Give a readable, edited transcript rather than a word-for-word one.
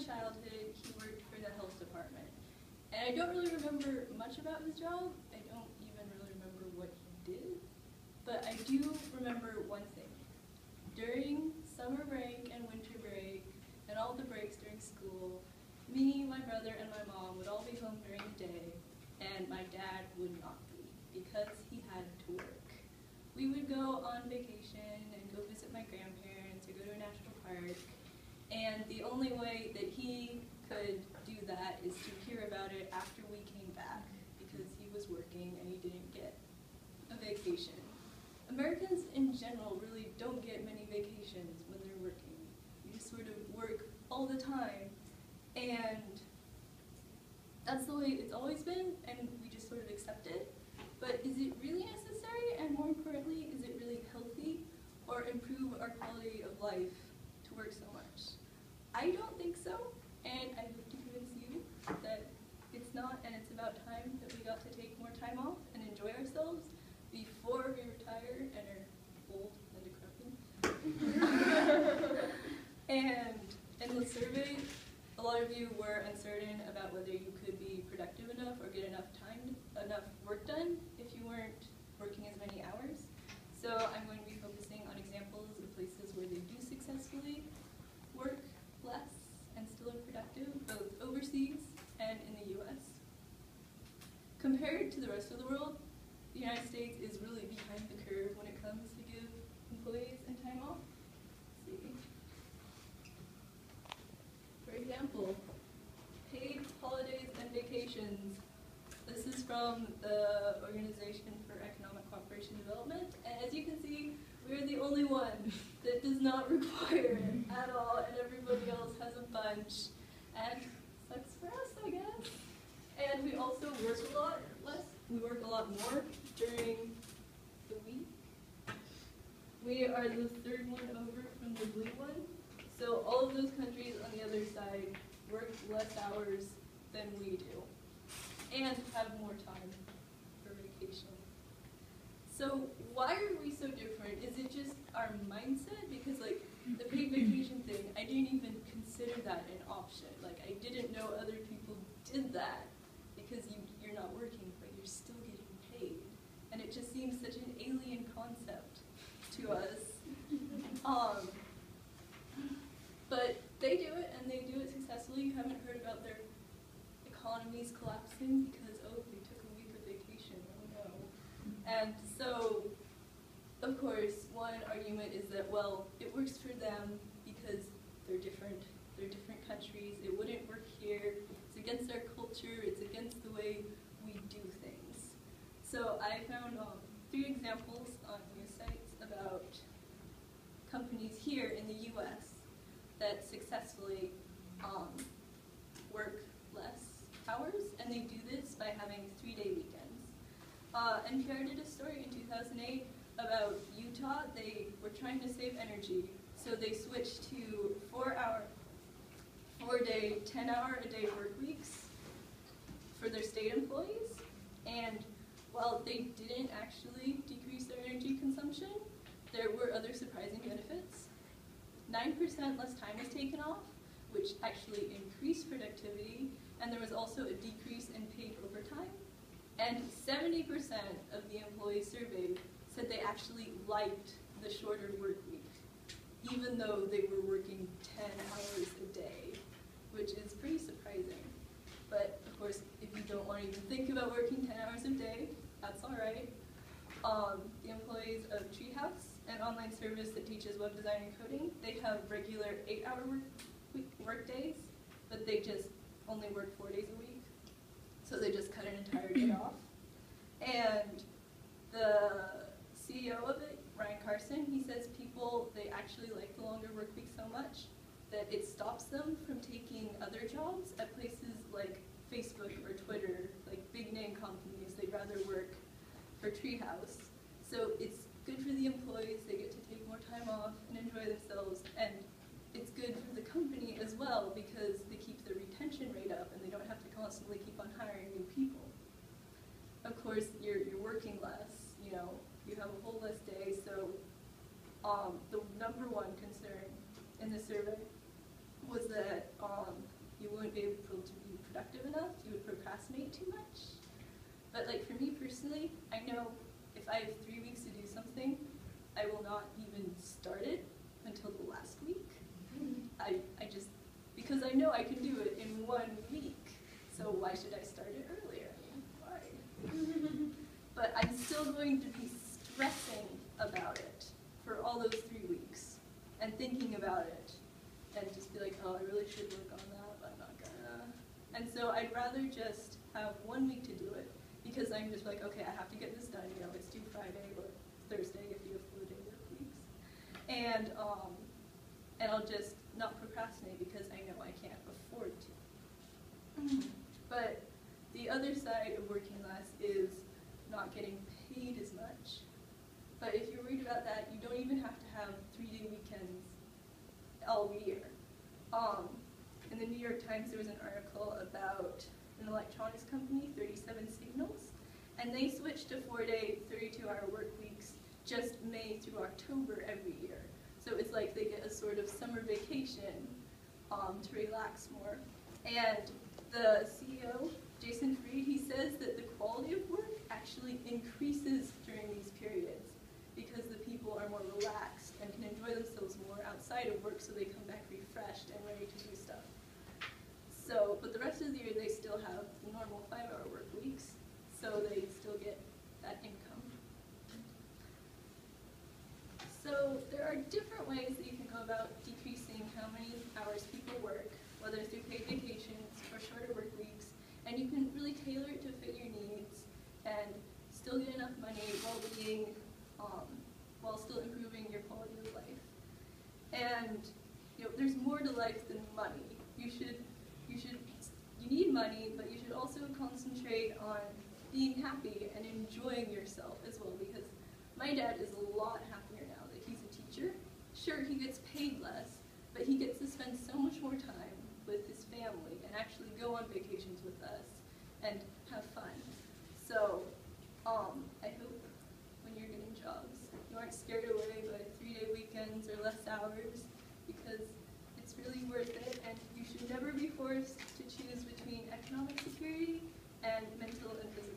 childhood, he worked for the health department. And I don't really remember much about his job. I don't even really remember what he did. But I do remember one thing. During summer break and winter break, and all the breaks during school, me, my brother, and my mom would all be home during the day, and my dad would not be, because he had to work. We would go on vacation and go visit my grandparents or go to a national park, and the only way that he could do that is to hear about it after we came back, because he was working and he didn't get a vacation. Americans in general really don't get many vacations when they're working. You just sort of work all the time, and that's the way it's always been, and we just sort of accept it. But is it really necessary, and more importantly, is it really healthy or improve our quality of life to work so much? I don't think so, and I hope to convince you that it's not, and it's about time that we got to take more time off and enjoy ourselves before we retire and are old and decrepit. And in the survey, a lot of you were uncertain about whether you could be productive enough or get enough work done if you weren't working as many hours. So I'm going to be focusing on examples of places where they do successfully work less and still are productive, both overseas and in the US. Compared to the rest of the world, the United States is really behind the curve when it comes to give employees and time off. Let's see. For example, paid holidays and vacations. This is from the Organization for Economic Cooperation and Development, and as you can see, we're the only one that does not require it at all, and everybody else has a bunch, and sucks for us, I guess. And we also work a lot less. We work a lot more during the week. We are the third one over from the blue one. So all of those countries on the other side work less hours than we do and have more time for vacation. So why are we so different? Is it just our mindset? Because like the paid vacation thing, I didn't even consider that an option. Like I didn't know other people did that because you're not working, but you're still getting paid. And it just seems such an alien concept to us. But they do it, and they do it successfully. You haven't heard about their economies collapsing because, oh, they took a week of vacation, oh no. And so, of course, one argument is that, well, it works for them because they're different countries, it wouldn't work here, it's against our culture, it's against the way we do things. So I found 3 examples on news sites about companies here in the US that successfully work less hours, and they do this by having 3-day weekends. NPR did a story in 2008 about Utah. They were trying to save energy, so they switched to 4-day, 10-hour-a-day work weeks for their state employees, and while they didn't actually decrease their energy consumption, there were other surprising benefits. 9% less time was taken off, which actually increased productivity, and there was also a decrease in paid overtime. And 70% of the employees surveyed said they actually liked the shorter work week, even though they were working 10 hours a day, which is pretty surprising. But of course, if you don't want to even think about working 10 hours a day, that's all right. The employees of Treehouse, an online service that teaches web design and coding, they have regular 8-hour work days, but they just only work 4 days a week. So they just cut an entire day off. And the CEO of it, Ryan Carson, he says people, they actually like the longer work week so much that it stops them from taking other jobs at places like Facebook or Twitter, like big name companies. They'd rather work for Treehouse. So it's good for the employees, they get to take more time off and enjoy themselves, and it's good for the company as well because they keep the retention rate up and they don't have to constantly keep on hiring new people. Of course, you're working less, you know, you have a whole less day, so the #1 concern in the survey was that enough, you would procrastinate too much. But like for me personally, I know if I have 3 weeks to do something, I will not even start it until the last week. I just, because I know I can do it in 1 week, so why should I start it earlier? I mean, why? But I'm still going to be stressing about it for all those 3 weeks and thinking about it and just be like, oh, I really should work on that, but I'm not gonna. And so I'd rather just have 1 week to do it because I'm just like, okay, I have to get this done. You know, it's due Friday or Thursday if you have 4-day work weeks. And I'll just not procrastinate because I know I can't afford to. But the other side of working less is not getting paid as much. But if you're worried about that, you don't even have to have 3-day weekends all year. In the New York Times, there was an article about an electronics company, 37 Signals, and they switched to 4-day, 32-hour work weeks just May through October every year. So it's like they get a sort of summer vacation to relax more. And the CEO, Jason Fried, he says that the quality of work actually increases during these periods because the people are more relaxed and can enjoy themselves more outside of work, so they come back refreshed and ready to do stuff. So, but the rest of the year they still have the normal 5-hour work weeks, so they still get that income. So there are different ways that you can go about decreasing how many hours people work, whether through paid vacations or shorter work weeks, and you can really tailor it to fit your needs and still get enough money while being, while still improving your quality of life. And you know, there's more to life than money. You need money, but you should also concentrate on being happy and enjoying yourself as well, because my dad is a lot happier now that he's a teacher. Sure, he gets paid less, but he gets to spend so much more time with his family and actually go on vacations with us and have fun. So I hope when you're getting jobs, you aren't scared away by 3-day weekends or less hours, because it's really worth it, and you should never be forced to choose between economic security and mental and physical